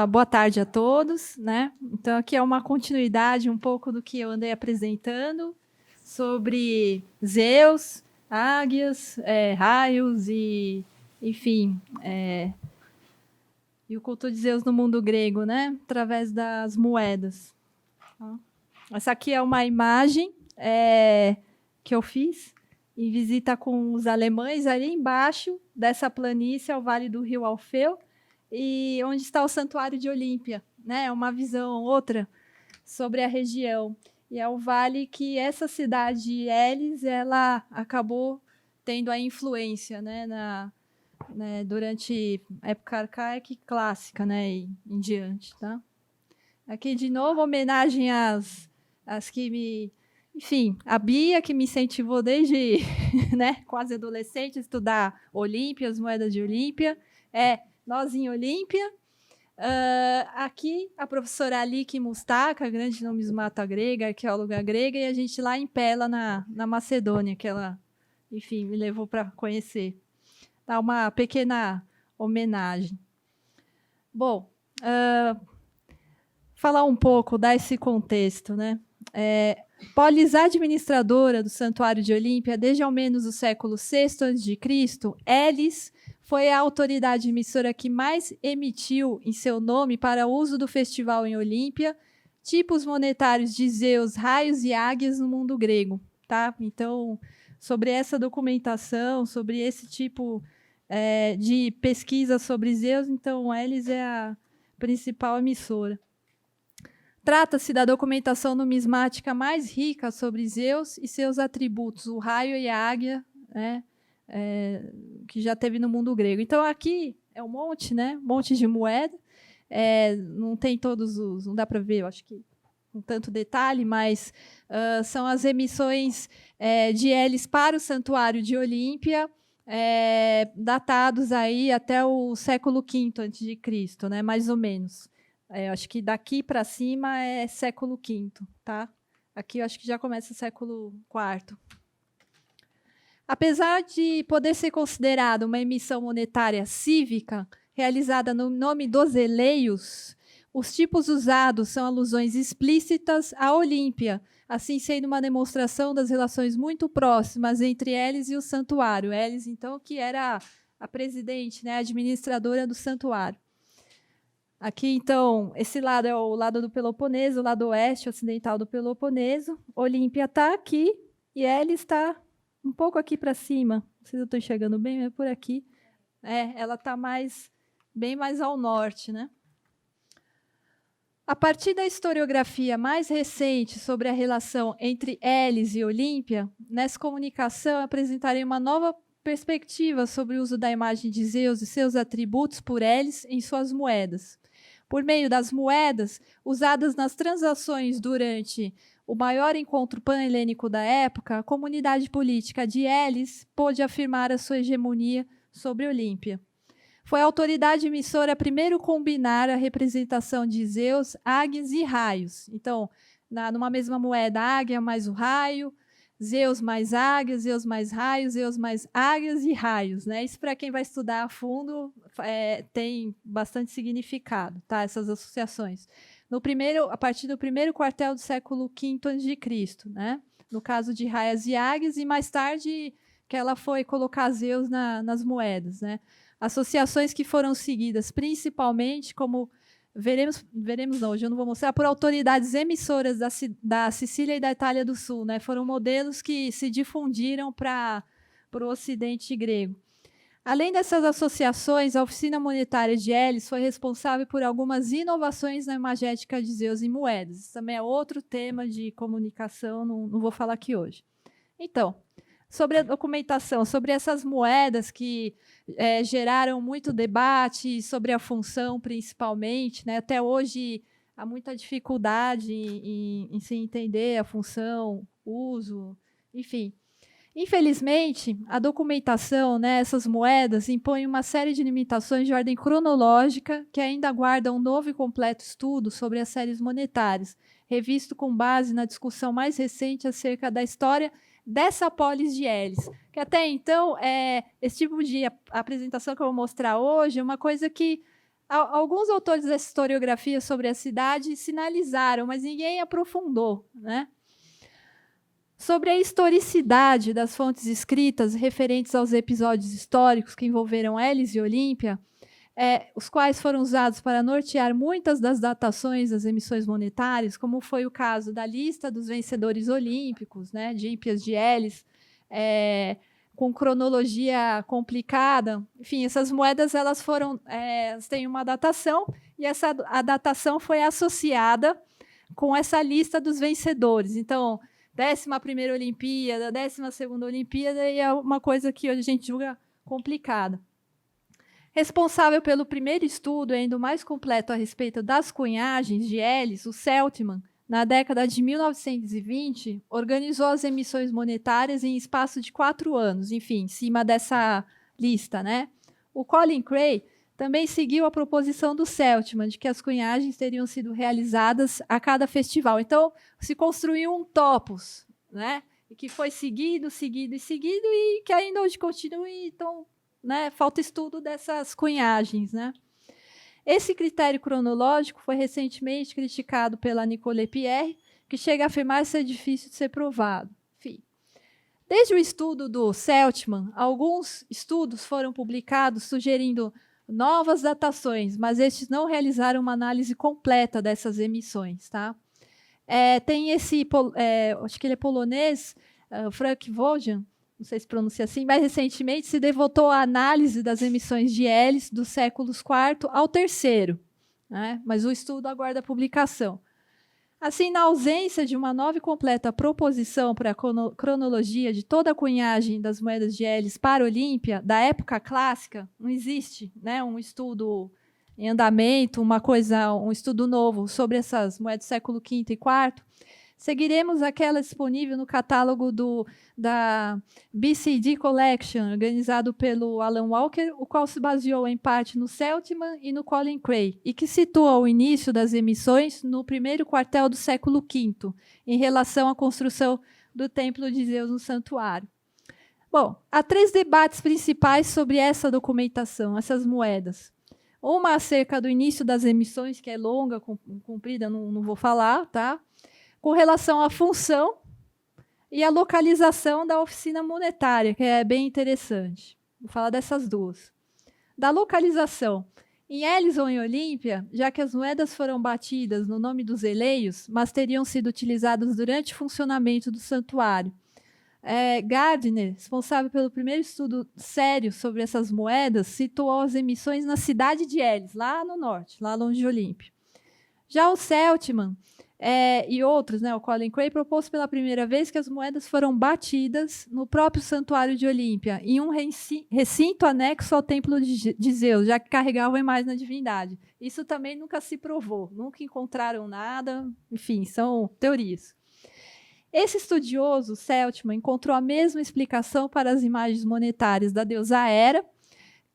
boa tarde a todos, né? Então, aqui é uma continuidade um pouco do que eu andei apresentando sobre Zeus, águias, raios e, enfim, e o culto de Zeus no mundo grego, né? Através das moedas. Essa aqui é uma imagem que eu fiz em visita com os alemães ali embaixo dessa planície, ao Vale do Rio Alfeu, e onde está o Santuário de Olímpia, né? É uma visão outra sobre a região. E é o vale que essa cidade de Elis, ela acabou tendo a influência, né, durante a época arcaica e clássica, né, e em diante, tá? Aqui, de novo, homenagem às que me... Enfim, a Bia, que me incentivou desde né, quase adolescente a estudar Olímpia, as moedas de Olímpia. Nós em Olímpia. Aqui, a professora Aliki Mustaka, grande numismata grega, arqueóloga grega, e a gente lá em Pela, na Macedônia, que ela, enfim, me levou para conhecer. Dá uma pequena homenagem. Bom, falar um pouco, dar esse contexto, né? Polis, administradora do Santuário de Olímpia desde ao menos o século VI a.C., Elis foi a autoridade emissora que mais emitiu em seu nome para uso do festival em Olímpia tipos monetários de Zeus, raios e águias no mundo grego. Tá? Então, sobre essa documentação, sobre esse tipo de pesquisa sobre Zeus, então, Elis é a principal emissora. Trata-se da documentação numismática mais rica sobre Zeus e seus atributos, o raio e a águia, né, que já teve no mundo grego. Então, aqui é um monte, né, um monte de moeda. Não tem todos os... Não dá para ver, eu acho que com tanto detalhe, mas são as emissões de Elis para o Santuário de Olímpia, datados aí até o século V a.C., né, mais ou menos. Acho que daqui para cima é século V, tá? Aqui eu acho que já começa o século IV. Apesar de poder ser considerada uma emissão monetária cívica, realizada no nome dos eleios, os tipos usados são alusões explícitas à Olímpia, assim sendo uma demonstração das relações muito próximas entre Elis e o santuário. Elis, então, que era a presidente, né, a administradora do santuário. Aqui, então, esse lado é o lado do Peloponeso, o lado oeste ocidental do Peloponeso. Olímpia está aqui e Elis está um pouco aqui para cima. Não sei se eu estou enxergando bem, mas é por aqui. Ela está bem mais ao norte, né? A partir da historiografia mais recente sobre a relação entre Elis e Olímpia, nessa comunicação apresentarei uma nova perspectiva sobre o uso da imagem de Zeus e seus atributos por Elis em suas moedas. Por meio das moedas usadas nas transações durante o maior encontro pan-helênico da época, a comunidade política de Elis pôde afirmar a sua hegemonia sobre Olímpia. Foi a autoridade emissora a primeiro combinar a representação de Zeus, águias e raios. Então, numa mesma moeda, águia mais o raio, Zeus mais águias, Zeus mais raios, Zeus mais águias e raios, né? Isso, para quem vai estudar a fundo, tem bastante significado, tá? Essas associações. A partir do primeiro quartel do século V a.C., né? No caso de raias e águias, e mais tarde que ela foi colocar Zeus nas moedas, né? Associações que foram seguidas principalmente como... Veremos não, hoje eu não vou mostrar, por autoridades emissoras da Sicília e da Itália do Sul, né? Foram modelos que se difundiram para o Ocidente grego. Além dessas associações, a Oficina Monetária de Elis foi responsável por algumas inovações na imagética de Zeus em moedas. Isso também é outro tema de comunicação, não vou falar aqui hoje. Então, sobre a documentação, sobre essas moedas que geraram muito debate sobre a função, principalmente, né? Até hoje há muita dificuldade em se entender a função, uso, enfim. Infelizmente, a documentação, né, essas moedas, impõe uma série de limitações de ordem cronológica que ainda aguardam um novo e completo estudo sobre as séries monetárias, revisto com base na discussão mais recente acerca da história dessa polis de Elis, que até então, esse tipo de apresentação que eu vou mostrar hoje é uma coisa que Alguns autores da historiografia sobre a cidade sinalizaram, mas ninguém aprofundou, né? Sobre a historicidade das fontes escritas referentes aos episódios históricos que envolveram Elis e Olímpia, os quais foram usados para nortear muitas das datações das emissões monetárias, como foi o caso da lista dos vencedores olímpicos, né, de Hípias de Elis, com cronologia complicada. Enfim, essas moedas elas têm uma datação, e a datação foi associada com essa lista dos vencedores. Então, 11ª Olimpíada, 12ª Olimpíada, e é uma coisa que a gente julga complicada. Responsável pelo primeiro estudo, ainda mais completo a respeito das cunhagens de Elis, o Celtman, na década de 1920, organizou as emissões monetárias em espaço de 4 anos, enfim, em cima dessa lista, né? O Colin Cray também seguiu a proposição do Celtman, de que as cunhagens teriam sido realizadas a cada festival. Então, se construiu um topos, né? E que foi seguido, e que ainda hoje continua. Então, né, falta estudo dessas cunhagens, né? Esse critério cronológico foi recentemente criticado pela Nicole Pierre, que chega a afirmar ser difícil de ser provado. Enfim, desde o estudo do Celtman, alguns estudos foram publicados sugerindo novas datações, mas estes não realizaram uma análise completa dessas emissões. Tá? Tem esse, acho que ele é polonês, Frank Wojan, não sei se pronuncia assim, mais recentemente se devotou à análise das emissões de Elis dos séculos IV ao III, né? Mas o estudo aguarda publicação. Assim, na ausência de uma nova e completa proposição para a cronologia de toda a cunhagem das moedas de Elis para a Olímpia, da época clássica, não existe, né, um estudo em andamento, um estudo novo sobre essas moedas do século V e IV. Seguiremos aquela disponível no catálogo da BCD Collection, organizado pelo Alan Walker, o qual se baseou em parte no Celtman e no Colin Cray, e que situa o início das emissões no primeiro quartel do século V, em relação à construção do Templo de Zeus no santuário. Bom, há 3 debates principais sobre essa documentação, essas moedas. Uma acerca do início das emissões, que é longa, comprida, não vou falar, tá? Com relação à função e à localização da oficina monetária, que é bem interessante. Vou falar dessas duas. Da localização. Em Elis ou em Olímpia, já que as moedas foram batidas no nome dos eleios, mas teriam sido utilizadas durante o funcionamento do santuário. Gardner, responsável pelo primeiro estudo sério sobre essas moedas, situou as emissões na cidade de Elis, lá no norte, lá longe de Olímpia. Já o Celtman e outros, né, o Colin Cray, propôs pela primeira vez que as moedas foram batidas no próprio santuário de Olímpia, em um recinto anexo ao templo de Zeus, já que carregavam a imagem da divindade. Isso também nunca se provou, nunca encontraram nada, enfim, são teorias. Esse estudioso, Celtman, encontrou a mesma explicação para as imagens monetárias da deusa Hera,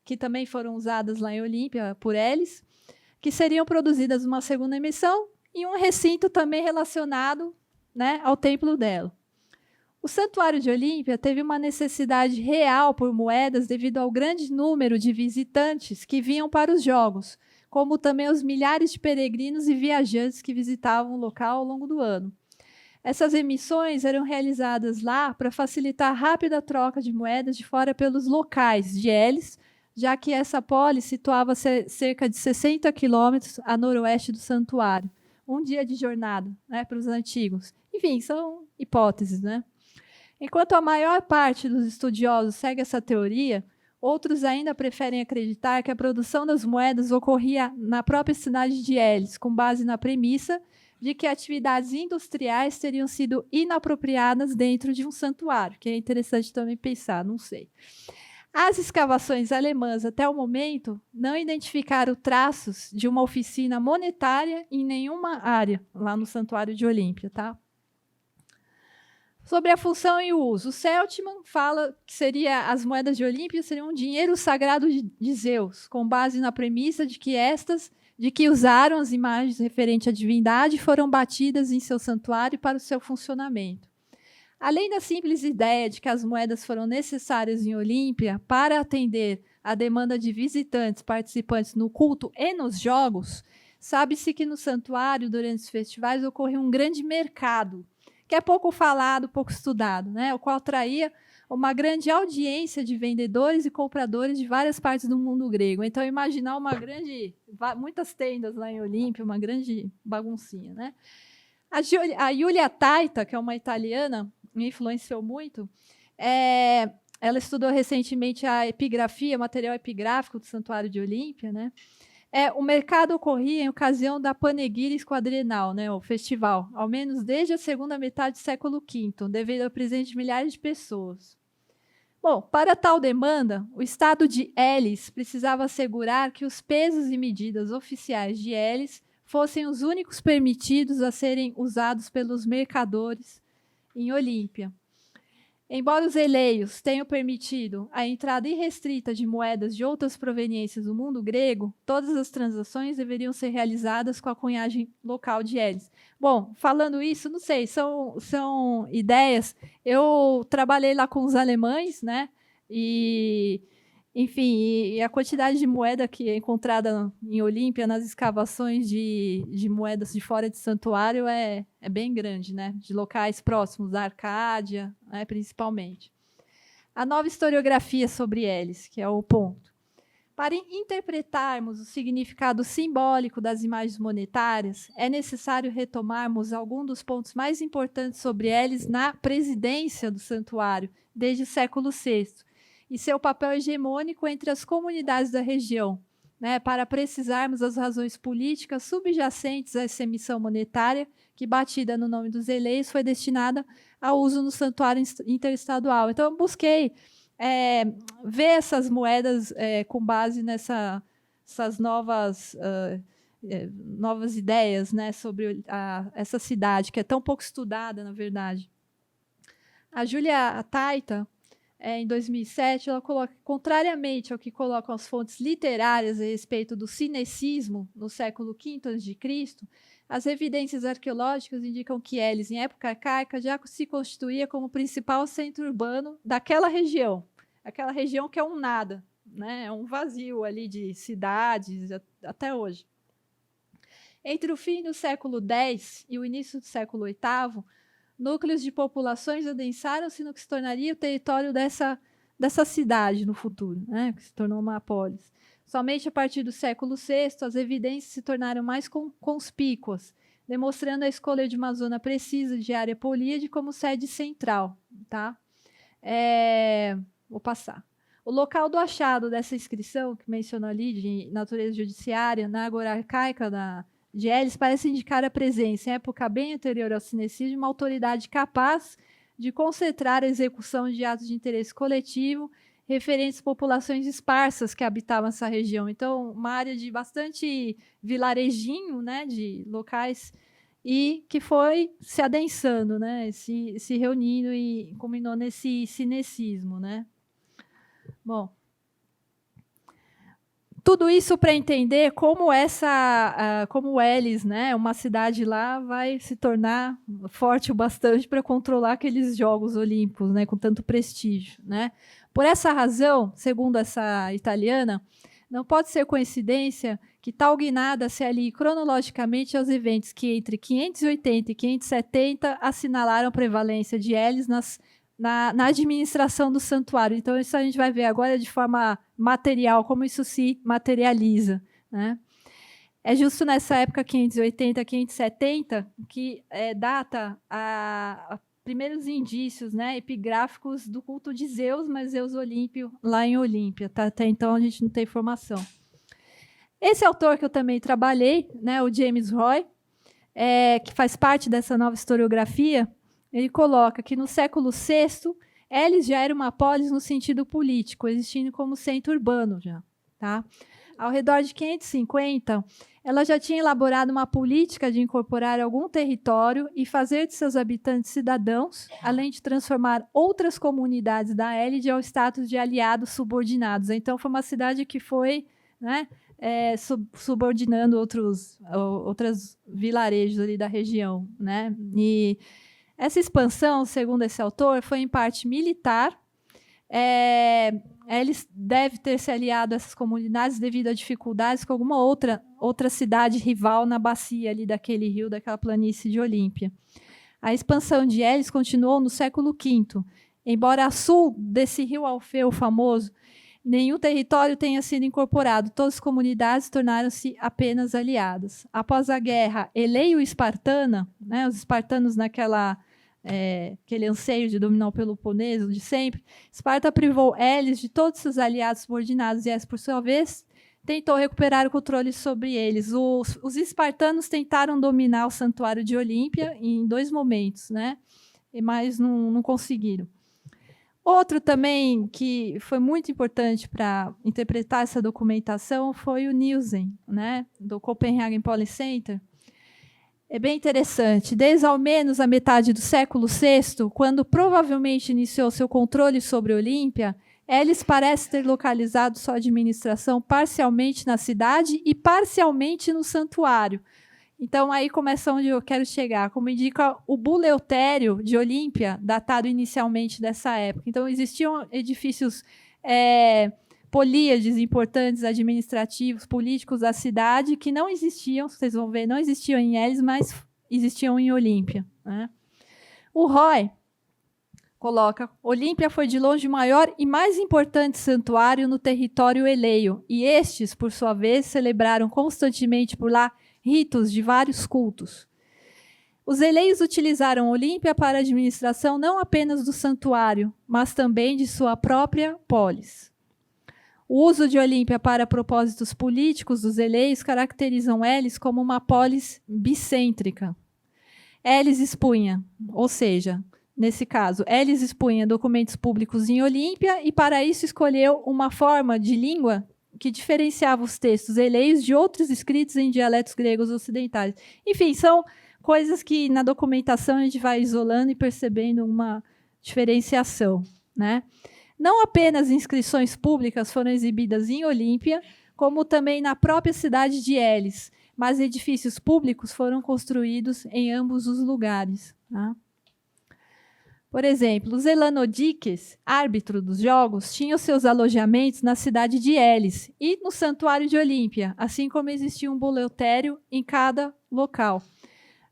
que também foram usadas lá em Olímpia por Elis, que seriam produzidas numa segunda emissão, em um recinto também relacionado, né, ao templo dela. O santuário de Olímpia teve uma necessidade real por moedas devido ao grande número de visitantes que vinham para os jogos, como também os milhares de peregrinos e viajantes que visitavam o local ao longo do ano. Essas emissões eram realizadas lá para facilitar a rápida troca de moedas de fora pelos locais de Elis, já que essa polis situava-se cerca de 60 quilômetros a noroeste do santuário. Um dia de jornada, né, para os antigos. Enfim, são hipóteses, né? Enquanto a maior parte dos estudiosos segue essa teoria, outros ainda preferem acreditar que a produção das moedas ocorria na própria cidade de Elis, com base na premissa de que atividades industriais teriam sido inapropriadas dentro de um santuário, que é interessante também pensar, não sei. As escavações alemãs, até o momento, não identificaram traços de uma oficina monetária em nenhuma área, lá no Santuário de Olímpia. Tá? Sobre a função e o uso, o Celtman fala que as moedas de Olímpia seriam um dinheiro sagrado de Zeus, com base na premissa de que usaram as imagens referentes à divindade e foram batidas em seu santuário para o seu funcionamento. Além da simples ideia de que as moedas foram necessárias em Olímpia para atender a demanda de visitantes, participantes no culto e nos jogos, sabe-se que no santuário, durante os festivais, ocorria um grande mercado, que é pouco falado, pouco estudado, né? O qual atraía uma grande audiência de vendedores e compradores de várias partes do mundo grego. Então, imaginar muitas tendas lá em Olímpia, uma grande baguncinha, né? A Giulia Taita, que é uma italiana, me influenciou muito. Ela estudou recentemente a epigrafia, material epigráfico do Santuário de Olímpia, né? O mercado ocorria em ocasião da Panegíris Quadrienal, né, o festival, ao menos desde a segunda metade do século V, devido ao presente de milhares de pessoas. Bom, para tal demanda, o Estado de Elis precisava assegurar que os pesos e medidas oficiais de Elis fossem os únicos permitidos a serem usados pelos mercadores em Olímpia. Embora os eleios tenham permitido a entrada irrestrita de moedas de outras proveniências do mundo grego, todas as transações deveriam ser realizadas com a cunhagem local de Elis. Bom, falando isso, não sei, são ideias. Eu trabalhei lá com os alemães, né? Enfim, e a quantidade de moeda que é encontrada em Olímpia nas escavações de moedas de fora de santuário é bem grande, né? De locais próximos da Arcádia, né, principalmente. A nova historiografia sobre Elis, que é o ponto. Para interpretarmos o significado simbólico das imagens monetárias, é necessário retomarmos alguns dos pontos mais importantes sobre Elis na presidência do santuário, desde o século VI, e seu papel hegemônico entre as comunidades da região, né, para precisarmos as razões políticas subjacentes a essa emissão monetária, que, batida no nome dos eleios, foi destinada ao uso no santuário interestadual. Então, eu busquei ver essas moedas com base nessas novas ideias, né, sobre essa cidade, que é tão pouco estudada, na verdade. A Giulia Taita, em 2007, ela coloca, contrariamente ao que colocam as fontes literárias a respeito do cinecismo no século V a.C., as evidências arqueológicas indicam que Elis, em época arcaica, já se constituía como o principal centro urbano daquela região. Aquela região que é um nada, né? É um vazio ali de cidades até hoje. Entre o fim do século X e o início do século VIII, núcleos de populações adensaram-se no que se tornaria o território dessa cidade no futuro, né, que se tornou uma polis. Somente a partir do século VI, as evidências se tornaram mais conspícuas, demonstrando a escolha de uma zona precisa de área políade como sede central. Tá? Vou passar. O local do achado dessa inscrição, que mencionou ali, de natureza judiciária, na Ágora Arcaica de Elis, parece indicar a presença, em época bem anterior ao cinecismo, de uma autoridade capaz de concentrar a execução de atos de interesse coletivo referentes a populações esparsas que habitavam essa região. Então, uma área de bastante vilarejinho, né, de locais, e que foi se adensando, né, se reunindo e culminou nesse cinecismo, né. Bom, tudo isso para entender como como Elis, né, uma cidade lá, vai se tornar forte o bastante para controlar aqueles Jogos Olímpicos, né, com tanto prestígio, né. Por essa razão, segundo essa italiana, não pode ser coincidência que tal guinada se alie cronologicamente aos eventos que entre 580 e 570 assinalaram prevalência de Elis na administração do santuário. Então, isso a gente vai ver agora de forma material, como isso se materializa, né? É justo nessa época, 580, 570, que data a primeiros indícios, né, epigráficos do culto de Zeus, mas Zeus Olímpio, lá em Olímpia. Tá? Até então, a gente não tem informação. Esse autor que eu também trabalhei, né, o James Roy, que faz parte dessa nova historiografia, ele coloca que no século VI, Elis já era uma polis no sentido político, existindo como centro urbano já. Tá? Ao redor de 550, ela já tinha elaborado uma política de incorporar algum território e fazer de seus habitantes cidadãos, além de transformar outras comunidades da Élide ao status de aliados subordinados. Então, foi uma cidade que foi, né, subordinando outros vilarejos ali da região, né? E essa expansão, segundo esse autor, foi em parte militar, Elis deve ter se aliado a essas comunidades devido a dificuldades com alguma outra cidade rival na bacia ali daquele rio, daquela planície de Olímpia. A expansão de Elis continuou no século V. Embora a sul desse rio Alfeu famoso, nenhum território tenha sido incorporado. Todas as comunidades tornaram-se apenas aliadas. Após a guerra eleio-espartana, né, os espartanos aquele anseio de dominar o Peloponeso de sempre, Esparta privou Elis de todos seus aliados subordinados e Elis, por sua vez, tentou recuperar o controle sobre eles. Os espartanos tentaram dominar o santuário de Olímpia em 2 momentos, né? Mas não conseguiram. Outro também que foi muito importante para interpretar essa documentação foi o Nielsen, né, do Copenhagen Policy Center. É bem interessante. Desde ao menos a metade do século VI, quando provavelmente iniciou seu controle sobre Olímpia, Elis parece ter localizado sua administração parcialmente na cidade e parcialmente no santuário. Então, aí começa onde eu quero chegar. Como indica o Buleutério de Olímpia, datado inicialmente dessa época. Então, existiam edifícios políades importantes, administrativos, políticos da cidade, que não existiam, vocês vão ver, não existiam em Elis, mas existiam em Olímpia, né? O Roy coloca: Olímpia foi de longe o maior e mais importante santuário no território eleio, e estes, por sua vez, celebraram constantemente por lá ritos de vários cultos. Os eleios utilizaram Olímpia para a administração não apenas do santuário, mas também de sua própria polis. O uso de Olímpia para propósitos políticos dos eleios caracterizam Elis como uma polis bicêntrica. Elis expunha, ou seja, nesse caso, Elis expunha documentos públicos em Olímpia e, para isso, escolheu uma forma de língua que diferenciava os textos eleios de outros escritos em dialetos gregos ocidentais. Enfim, são coisas que na documentação a gente vai isolando e percebendo uma diferenciação, né? Não apenas inscrições públicas foram exibidas em Olímpia, como também na própria cidade de Elis, mas edifícios públicos foram construídos em ambos os lugares, tá? Por exemplo, os Elanodiques, árbitro dos jogos, tinham seus alojamentos na cidade de Elis e no santuário de Olímpia, assim como existia um boleutério em cada local.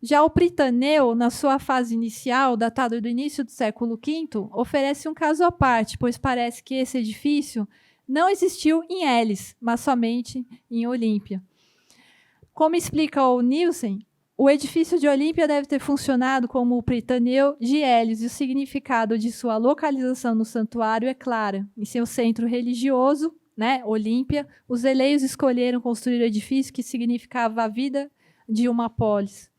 Já o Pritaneu, na sua fase inicial, datado do início do século V, oferece um caso à parte, pois parece que esse edifício não existiu em Elis, mas somente em Olímpia. Como explica o Nielsen, o edifício de Olímpia deve ter funcionado como o Pritaneu de Elis, e o significado de sua localização no santuário é clara. Em seu centro religioso, né, Olímpia, os eleios escolheram construir o edifício que significava a vida de uma polis.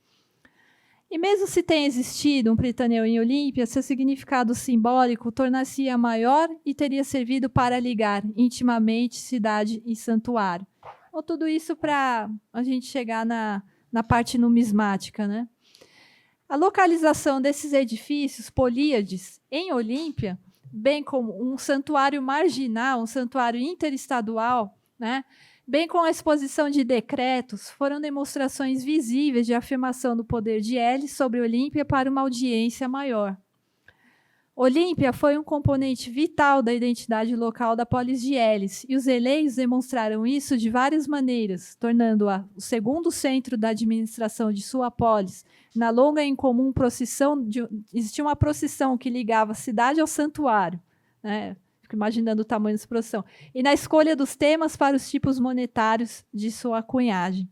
E mesmo se tenha existido um Pritaneu em Olímpia, seu significado simbólico tornar-se-ia maior e teria servido para ligar intimamente cidade e santuário. Então, tudo isso para a gente chegar na parte numismática, né? A localização desses edifícios políades em Olímpia, bem como um santuário marginal, um santuário interestadual, né, bem como a exposição de decretos, foram demonstrações visíveis de afirmação do poder de Elis sobre Olímpia para uma audiência maior. Olímpia foi um componente vital da identidade local da polis de Elis, e os eleios demonstraram isso de várias maneiras, tornando-a o segundo centro da administração de sua polis. Na longa e incomum procissão, existia uma procissão que ligava a cidade ao santuário, né? Fico imaginando o tamanho dessa procissão. E na escolha dos temas para os tipos monetários de sua cunhagem.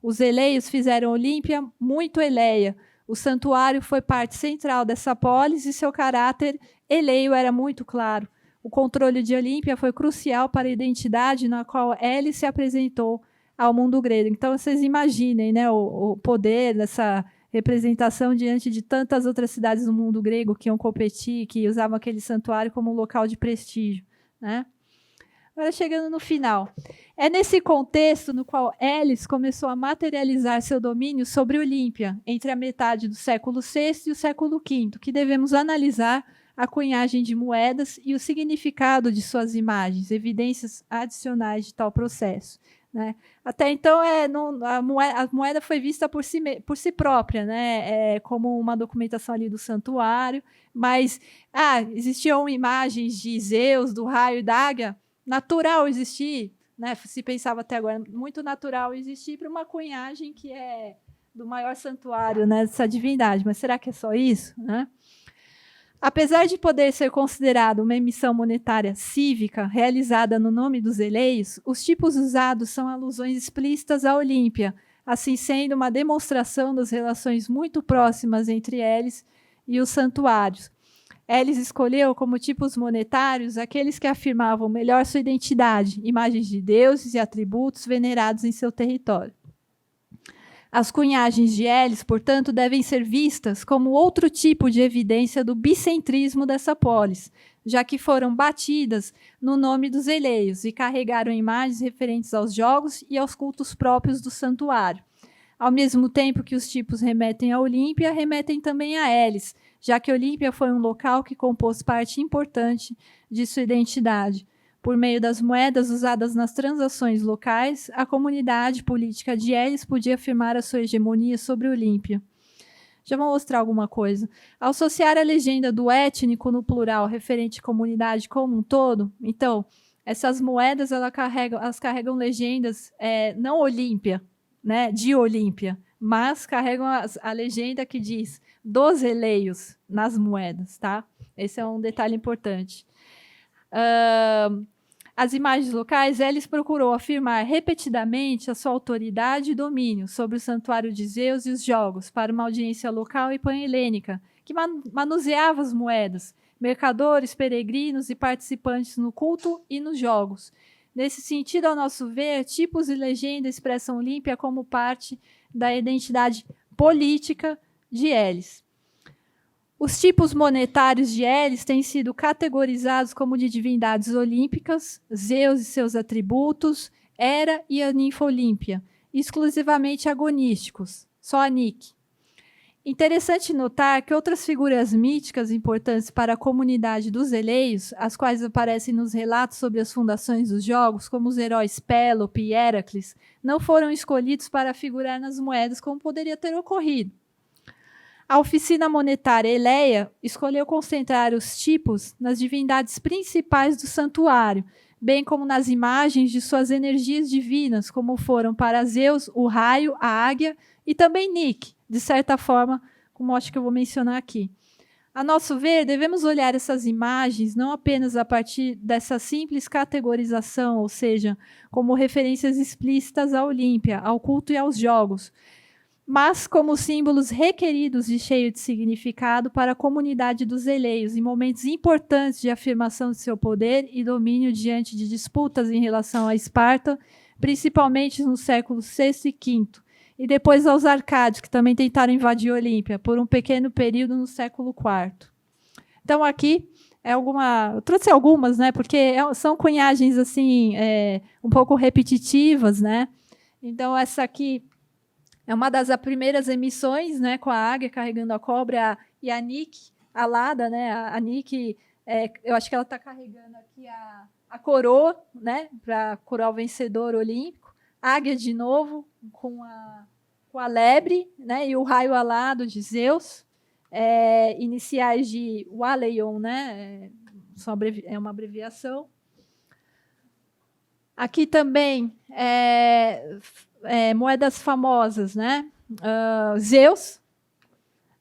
Os eleios fizeram Olímpia muito eleia. O santuário foi parte central dessa polis e seu caráter eleio era muito claro. O controle de Olímpia foi crucial para a identidade na qual Elis se apresentou ao mundo grego. Então, vocês imaginem, né, o poder dessa representação diante de tantas outras cidades do mundo grego que iam competir, que usavam aquele santuário como um local de prestígio, né? Agora, chegando no final. É nesse contexto no qual Elis começou a materializar seu domínio sobre Olímpia, entre a metade do século VI e o século V, que devemos analisar a cunhagem de moedas e o significado de suas imagens, evidências adicionais de tal processo. né? Até então, a moeda foi vista por si própria, né? Como uma documentação ali do santuário, mas existiam imagens de Zeus, do raio e da águia, natural existir, né? Se pensava até agora, muito natural existir para uma cunhagem que é do maior santuário, né, dessa divindade. Mas será que é só isso, né? Apesar de poder ser considerado uma emissão monetária cívica realizada no nome dos eleios, os tipos usados são alusões explícitas à Olímpia, assim sendo uma demonstração das relações muito próximas entre eles e os santuários. Eles escolheu como tipos monetários aqueles que afirmavam melhor sua identidade, imagens de deuses e atributos venerados em seu território. As cunhagens de Elis, portanto, devem ser vistas como outro tipo de evidência do bicentrismo dessa polis, já que foram batidas no nome dos eleios e carregaram imagens referentes aos jogos e aos cultos próprios do santuário. Ao mesmo tempo que os tipos remetem a Olímpia, remetem também a Elis, já que Olímpia foi um local que compôs parte importante de sua identidade. Por meio das moedas usadas nas transações locais, a comunidade política de Elis podia afirmar a sua hegemonia sobre Olímpia. Já vou mostrar alguma coisa. Ao associar a legenda do étnico no plural referente à comunidade como um todo, então, essas moedas elas carregam legendas não Olímpia, né, de Olímpia, mas carregam a legenda que diz dos eleios nas moedas, tá? Esse é um detalhe importante. As imagens locais, Elis procurou afirmar repetidamente a sua autoridade e domínio sobre o santuário de Zeus e os jogos para uma audiência local e pan-helênica, que manuseava as moedas, mercadores, peregrinos e participantes no culto e nos jogos. Nesse sentido, ao nosso ver, tipos e legenda expressam Olímpia como parte da identidade política de Elis. Os tipos monetários de Elis têm sido categorizados como de divindades olímpicas, Zeus e seus atributos, Hera e a ninfa Olímpia, exclusivamente agonísticos, só a Nike. Interessante notar que outras figuras míticas importantes para a comunidade dos eleios, as quais aparecem nos relatos sobre as fundações dos jogos, como os heróis Pélope e Heracles, não foram escolhidos para figurar nas moedas como poderia ter ocorrido. A oficina monetária Eleia escolheu concentrar os tipos nas divindades principais do santuário, bem como nas imagens de suas energias divinas, como foram para Zeus o raio, a águia e também Nike, de certa forma, como acho que eu vou mencionar aqui. A nosso ver, devemos olhar essas imagens não apenas a partir dessa simples categorização, ou seja, como referências explícitas à Olímpia, ao culto e aos jogos, mas como símbolos requeridos e cheios de significado para a comunidade dos eleios, em momentos importantes de afirmação de seu poder e domínio diante de disputas em relação a Esparta, principalmente nos séculos VI e V, e depois aos arcádios, que também tentaram invadir Olímpia, por um pequeno período no século IV. Então, aqui, eu trouxe algumas, né, porque são cunhagens assim, um pouco repetitivas, né? Então, essa aqui é uma das primeiras emissões, né, com a águia carregando a cobra e a Nike alada, né? A Nike, eu acho que ela está carregando aqui a coroa, né, para coroar o vencedor olímpico. Águia de novo com a lebre, né, e o raio alado de Zeus, iniciais de Waleion, né? É uma abreviação. Aqui também moedas famosas, né? Zeus.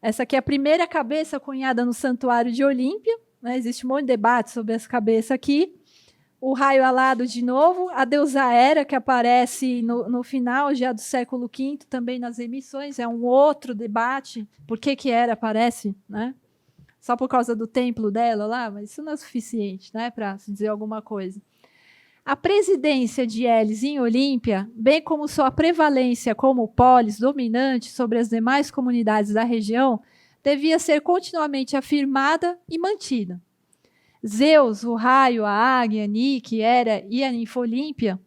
Essa aqui é a primeira cabeça cunhada no santuário de Olímpia, né? Existe um monte de debate sobre essa cabeça aqui. O raio alado de novo, a deusa Hera, que aparece no final já do século V, também nas emissões, é um outro debate, por que Hera aparece, né? Só por causa do templo dela lá, mas isso não é suficiente, né, para se dizer alguma coisa. A presidência de Elis em Olímpia, bem como sua prevalência como polis dominante sobre as demais comunidades da região, devia ser continuamente afirmada e mantida. Zeus, o raio, a águia, Nike, Hera e a ninfa Olímpia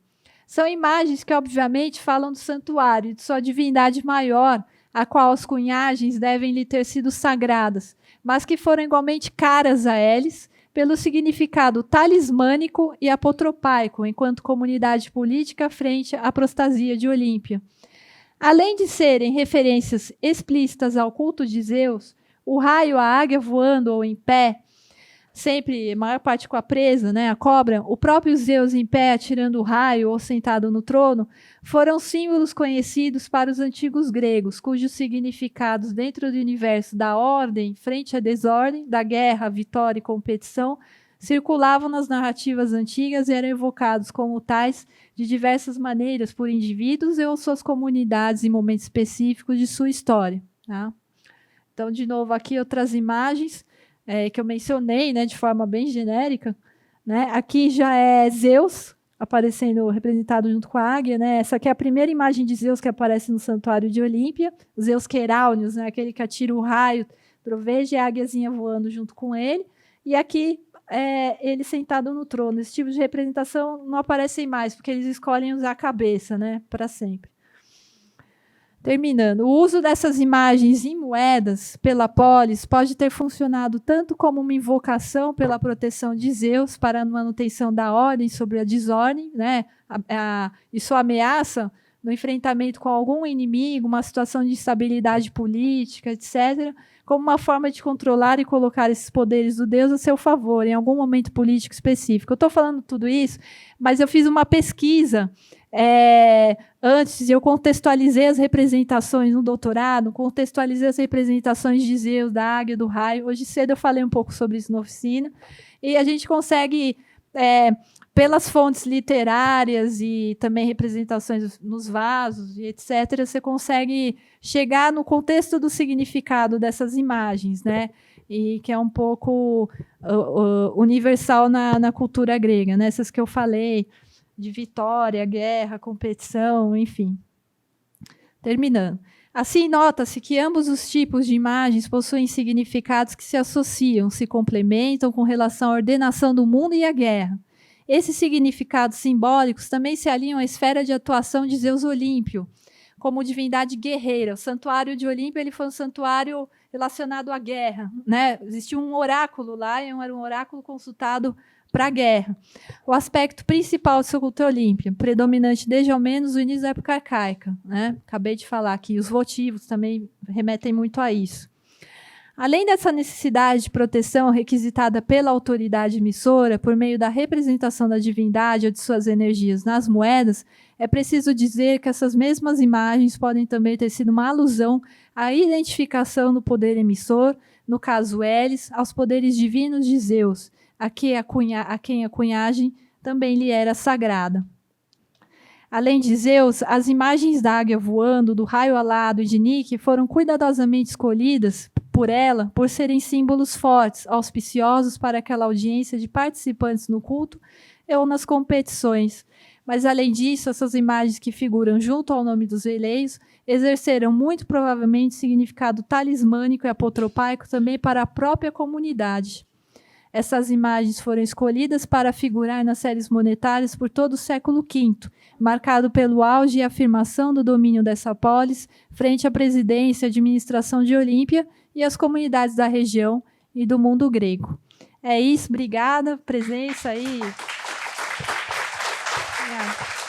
são imagens que, obviamente, falam do santuário e de sua divindade maior, a qual as cunhagens devem lhe ter sido sagradas, mas que foram igualmente caras a Elis, pelo significado talismânico e apotropaico, enquanto comunidade política frente à apostasia de Olímpia. Além de serem referências explícitas ao culto de Zeus, o raio, a águia voando ou em pé, sempre, a maior parte com a presa, né, a cobra, o próprio Zeus em pé atirando o raio ou sentado no trono, foram símbolos conhecidos para os antigos gregos, cujos significados dentro do universo da ordem, frente à desordem, da guerra, vitória e competição, circulavam nas narrativas antigas e eram evocados como tais de diversas maneiras por indivíduos ou suas comunidades em momentos específicos de sua história. Tá? Então, de novo, aqui outras imagens que eu mencionei, né, de forma bem genérica. Né? Aqui já é Zeus aparecendo, representado junto com a águia. Né? Essa aqui é a primeira imagem de Zeus que aparece no Santuário de Olímpia. Zeus Querauneus, né, aquele que atira o raio, troveja e a águiazinha voando junto com ele. E aqui ele sentado no trono. Esse tipo de representação não aparece mais, porque eles escolhem usar a cabeça, né, para sempre. Terminando, o uso dessas imagens em moedas pela polis pode ter funcionado tanto como uma invocação pela proteção de Zeus para a manutenção da ordem sobre a desordem, né, e sua ameaça no enfrentamento com algum inimigo, uma situação de instabilidade política, etc., como uma forma de controlar e colocar esses poderes do Deus a seu favor, em algum momento político específico. Eu estou falando tudo isso, mas eu fiz uma pesquisa antes, eu contextualizei as representações no doutorado, contextualizei as representações de Zeus, da águia, do raio. Hoje cedo eu falei um pouco sobre isso na oficina, e a gente consegue, pelas fontes literárias e também representações nos vasos, e etc., você consegue chegar no contexto do significado dessas imagens, né? E que é um pouco universal na cultura grega, né? Essas que eu falei, de vitória, guerra, competição, enfim. Terminando. Assim, nota-se que ambos os tipos de imagens possuem significados que se associam, se complementam com relação à ordenação do mundo e à guerra. Esses significados simbólicos também se alinham à esfera de atuação de Zeus Olímpio, como divindade guerreira. O santuário de Olímpio ele foi um santuário relacionado à guerra. Né? Existia um oráculo lá, e era um oráculo consultado para a guerra. O aspecto principal do seu culto Olímpia, predominante desde ao menos o início da época arcaica. Né? Acabei de falar aqui, os votivos também remetem muito a isso. Além dessa necessidade de proteção requisitada pela autoridade emissora por meio da representação da divindade ou de suas energias nas moedas, é preciso dizer que essas mesmas imagens podem também ter sido uma alusão à identificação do poder emissor, no caso Elis, aos poderes divinos de Zeus, a quem a cunhagem também lhe era sagrada. Além de Zeus, as imagens da águia voando, do raio alado e de Nike foram cuidadosamente escolhidas por ela por serem símbolos fortes, auspiciosos para aquela audiência de participantes no culto ou nas competições. Mas, além disso, essas imagens que figuram junto ao nome dos veleiros exerceram muito provavelmente significado talismânico e apotropaico também para a própria comunidade. Essas imagens foram escolhidas para figurar nas séries monetárias por todo o século V, marcado pelo auge e afirmação do domínio dessa polis frente à presidência e administração de Olímpia e às comunidades da região e do mundo grego. É isso, obrigada, presença aí. Obrigada.